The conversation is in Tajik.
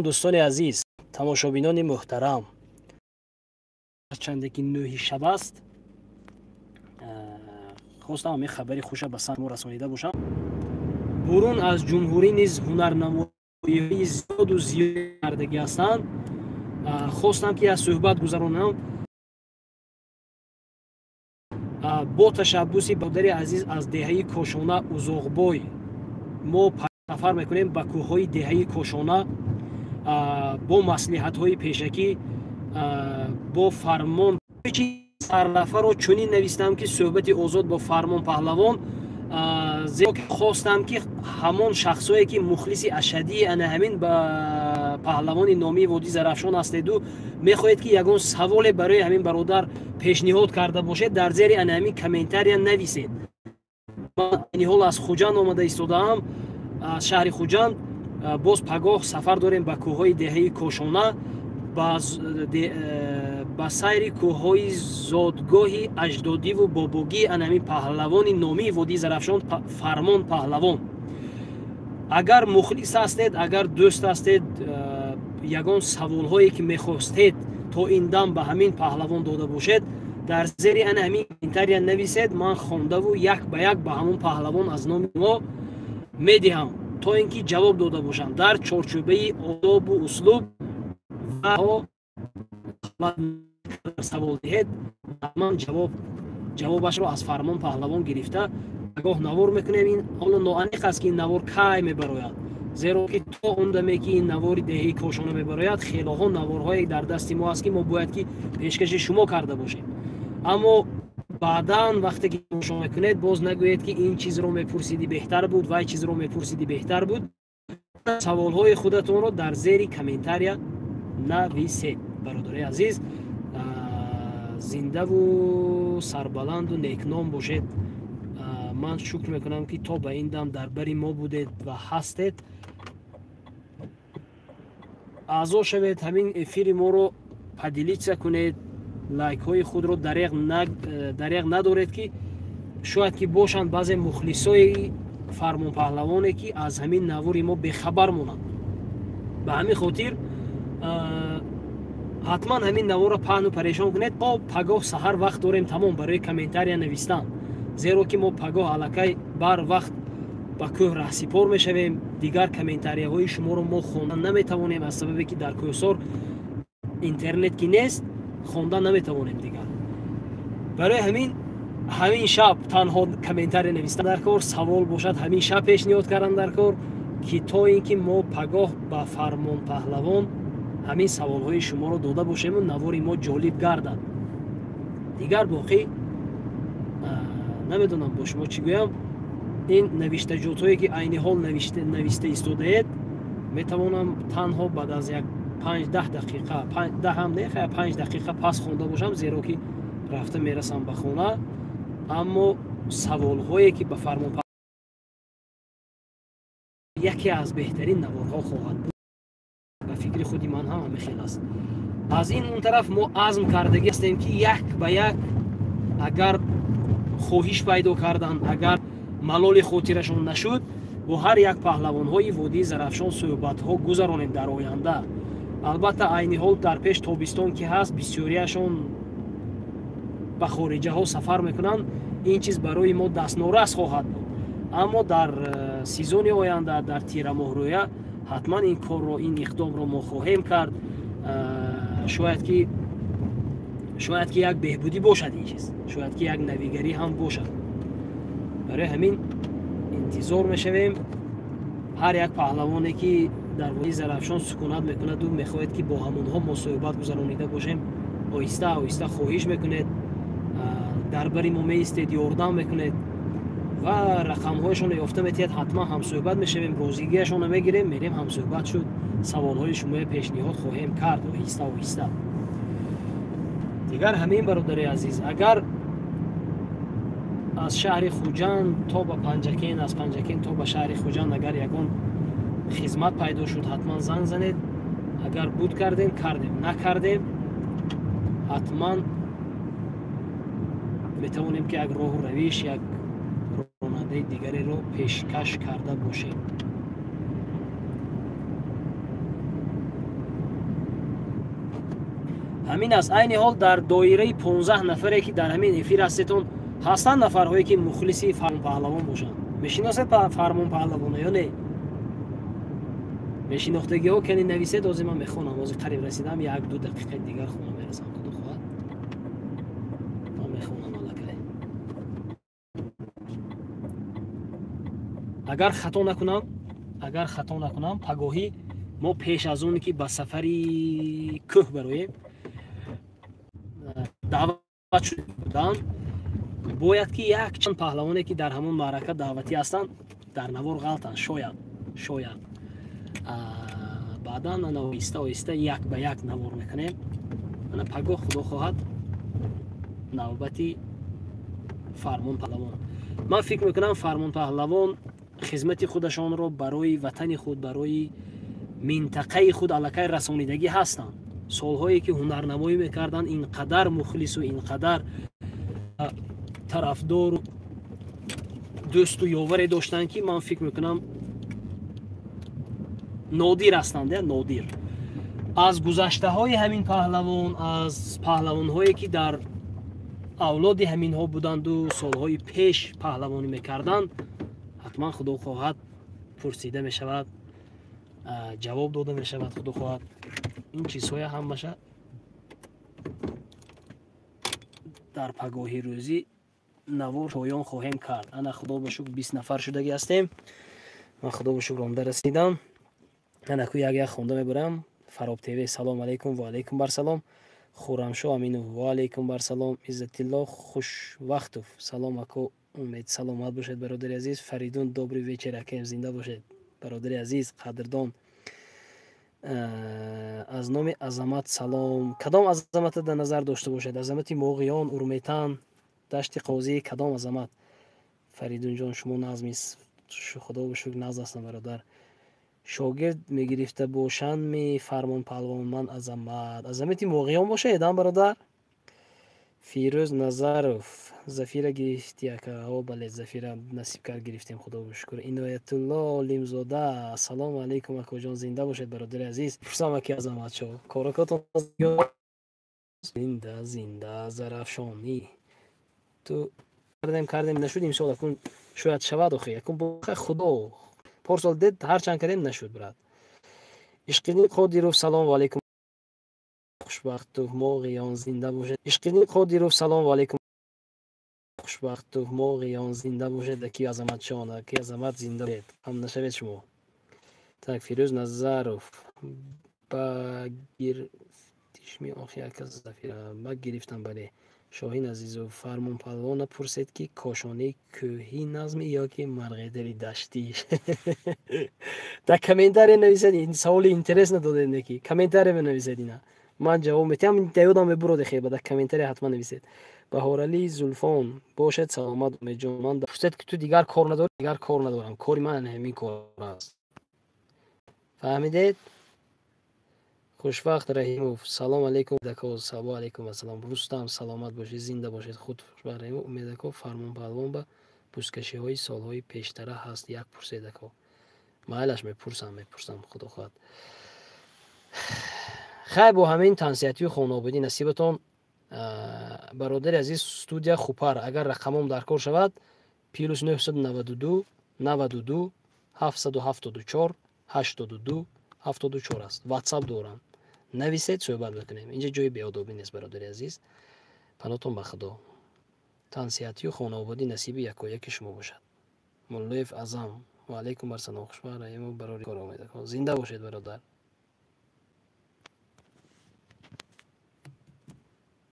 دوستان عزیز، تماشابینان محترم، چندکی نوحی شب است. خواستم همین خبری خوش به سمع رسانیده باشم. برون از جمهوری نیز هنرنمایی‌های زیاد و زیاد کردگی هستند. خواستم که از صحبت گذرانم با تشبوسی برادر عزیز از دهه کوشانه اوزاغبای. ما سفر میکنیم به کوههای دهه کوشانه با مصلحت‌های پیشکی، با فرمان سرنفر رو چنین نوشتم که صحبت آزاد با فرمان پهلوان، زیرا که خواستم که همان شخصایی که مخلص اشدی انا همین با پهلوان نامی وادی زرافشان هستید و میخواهید که یگان سوال برای همین برادر پیشنهاد کرده باشید، در زیر انا همین کامنتاری نویسید. من این حال از خوجند آمده ایستادم، از شهر خوجند. باز پگاه سفر داریم به کوههای دهه کوشانه، با سیر کوههای زادگاهی اجدادی و بابوگی انمی پهلوان نامی وادی زرافشان فرمان پهلوان. اگر مخلص هستید، اگر دوست هستید، یگان سوال هایی که میخواستید تا این دم به همین پهلوان داده باشید، در زیر انمی کامنتاری نویسید. من خوانده و یک به یک به همون پهلوان از نام ما میدهم تا اینکه جواب داده باشم در چارچوبه آداب و اسلوب و سوال دهید. من جوابش رو از فرمان پهلوان گرفته نگاه نوار میکنیم. این حالا ناانیق است که این نوار کی میبراید، زیرا که تا اون دمی که این نوار دهه کوشانه میبراید خیلی ها نوارهای در دست ما است که ما باید که پیشکش شما کرده باشیم. اما بعداً وقتی که شما میکنید باز نگویید که این چیز رو میپرسیدی بهتر بود و این چیز رو میپرسیدی بهتر بود. سوالهای خودتون رو در زیر کامنتاری نویسید. برادرای عزیز، زنده و سربلند و نیکنام باشید. من شکر میکنم که تا به این دم در بری ما بودید و هستید. اعضا شوید، همین افیر ما رو پدیلیچه کنید، لایک های خود رو دریغ ندارید که شاید که باشند بعضی مخلصای فرمان پهلوانی که از همین نواری ما بخبر مونند. به همین خاطر حتما همین نوار رو پهن و پریشان کنید. تا پگاه سحر وقت داریم تمام برای کامنتاری نوشتن، زیرا که ما پگاه الکی بر وقت با کوه رهسپار میشویم. دیگر کامنتاری های شما رو ما خواندن نمیتوانیم، از سببی که در کوهسار اینترنت که نیست خواندن نمیتوانیم دیگر. برای همین شب تنها کامنتاری نوشتن در کار، سوال باشد همین شب پیشنهاد کردن در کار که تا اینکه ما پگاه با فرمان پهلوان همین سوال های شما رو داده باشیم و نواری ما جالب گردد. دیگر باقی نمیدونم با شما چی گویم. این نوشته جوتایی که عین حال نوشته ایستاده اید میتوانم تنها بعد از یک 5-10 دقیقه 5 دقیقه پس خونده باشم، زیرا که رفته میرسم به خونه. اما سوال هایی که به فرمان یکی از بهترین نوارها خواهد بود. به فکر خودی من هم خیلی است. از این اون طرف ما عزم کردگی هستیم که یک به یک اگر خواهش پیدا کردن، اگر ملال خاطرشون نشد، با هر یک پهلوان های وادی زرافشان صحبت ها گذرانیم در آینده. البته عین حال در پیش تابستان که هست بسیاریشون به خارجه ها سفر میکنن، این چیز برای ما دست نورس خواهد بود. اما در سیزن آینده در تیر ماه رویه حتما این کار رو، این اقدام رو ما خواهیم کرد. شاید که یک بهبودی باشد این چیز، شاید که یک نویگری هم باشد. برای همین انتظار میشویم هر یک پهلوانی که در وادی زرافشان سکونت میکند و میخواهد که با همونها ما صحبت گذرانیده باشیم، آهسته آهسته خواهش میکنید، در بری ما میستید، یاردم میکنید و رقم هایشون رو یافته میتید. حتما هم صحبت میشویم، روزیگیشون رو میگیریم، میریم هم صحبت شد، سوال های شما پیشنهاد خواهیم کرد آهسته آهسته. دیگر همین برادر عزیز، اگر از شهر خوجند تا به پنجکین، از پنجکین تا به شهر خوجند اگر یگان خدمت پیدا شد حتما زنگ زنید. اگر بود کردیم نکردیم حتما میتوانیم که یک راه و روش، یک راننده دیگری رو پیشکش کرده باشیم. ҳамин аст. айни ҳол дар доираи 15 нафаре ки дар ҳамин эфир ҳастетон ҳастанд нафарҳое ки мухлиси Фармон Паҳлавон бошанд. мешиносед Фармон Паҳлавоно ё не? мешинохтагиҳо кани нависед, ҳозир ман мехонам. ҳозир қариб расидам, 1-2 дақиқаи дигар хона мерасам. худо хоҳад ман мехонам аллакай. агар хато накунам пагоҳӣ мо пеш аз оне ки ба сафари кӯҳ бароем даъват шуда буданд, бояд ки якчанд паҳлавоне ки дар ҳамон маърака даъватӣ ҳастанд дар навор ғалтанд. шояд баъдан ана оҳиста як ба як навор мекунем. ана пагоҳ худо хоҳад навбати Фармон Паҳлавон. ман фикр мекунам Фармон Паҳлавон хизмати худашонро барои ватани худ, барои минтақаи худ аллакай расонидагӣ ҳастанд. солҳое ки ҳунарнамоӣ мекарданд, инқадар мухлису инқадар тарафдору дӯсту ёваре доштанд ки ман фикр мекунам нодир ҳастанд. нодир аз гузаштаҳои ҳамин паҳлавон, аз паҳлавонҳое ки дар авлоди ҳаминҳо буданду солҳои пеш паҳлавонӣ мекарданд, ҳатман худо хоҳад пурсида мешавад, ҷавоб дода мешавад. худо хоҳад ин чизҳоя ҳамаша дар пагоҳи рӯзӣ навор шоён хоҳем кард. ана худо ба шукр 20 нафар шудагӣ ҳастем. ман худо ба шукр омда расидам. ана ку як хонда мебарам. Фароб ТВ салом алейкум ва алейкум барсалом. Хуррамшо Аминов ва алейкум барсалом. Иззатилло Хушвақтов салом ако, умед саломат бошед бародари азиз. Фаридун добрый вечер акем, зинда бошед бародари азиз қадрдон. аз номи азамат салом. кадом азамата дар назар дошта бошед? азамати Моғиён, Урметан, дашти Қозӣ, кадом азамат? Фаридун ҷон шумо назмист. худо ба шукр назм ҳастам бародар. шогирд мегирифта бошанд ми Фармон Паҳлавон. ман азамати Моғиён бошед бародар. фирӯз Назаров зафира гирифти ака? бале, зафира насиб кард, гирифтем, худо ба шукр. Иноятулло Олимзода салому алейкум акоҷон, зинда бошед бародари азиз. пурсам аки азаматшо коракотон зинда зарафшонӣ ту кардем нашуд. имсол акун шояд шавад. охи акун худо парсол дед ҳарчанд кардем нашуд брат. ишқидин Қодиров салому алейкум. Хушбахтов Моғиён зинда бошед. ишқидин Қодиров салому алейкум. Хушбахтов Моғиён зинда бошед. аки азаматшон, аки азамат зинда бошед. ҳам нашавед шумо. так Фирӯз Назаров ба гирифтишми охи ака зафира ба гирифтам. бале, Шоҳин Азизов Фармон Паҳлавон напурсед ки кошонаи кӯҳӣ назми ё ки марғедери даштӣ? дар комментария нависед. ин саволи интерес надодед неки комментария менависед. ина ман ҷавоб метиҳам. даёдам мебуроде хеба дар комментария ҳатман нависед. Баҳоралӣ Зулфон бошед саломат умедҷон. ман пурсед ки ту дигар кор надорӣ? дигар кор надорам. кори ман ҳамин кор аст. фаҳмидед? хушвақт Раҳимов салом алейкум. дако сабо алейкум ассалом. рустам саломат бошед, зинда бошед. хушвақт Раҳимов умедако Фармон Паҳлавон ба бузкашиҳои солҳои пештара ҳаст? як пурседако майлаш мепурсам худо хоҳад. хай бо ҳамин тансиҳатию хонободӣ насибатон бародари азиз. студия Хупар агар рақамом дар кор шавад + 992 92 774 82 74 аст. ватсап дорам. нависед, суҳбат мекунем. инҷа ҷои беодобӣ нест бародари азиз. панотон ба худо. тансиҳатию хонободӣ насиби якояки шумо бошад. муллоев Азам ва алейкум барсалом. хушбахт Раҳимов барори кор омеда. зинда бошед бародар.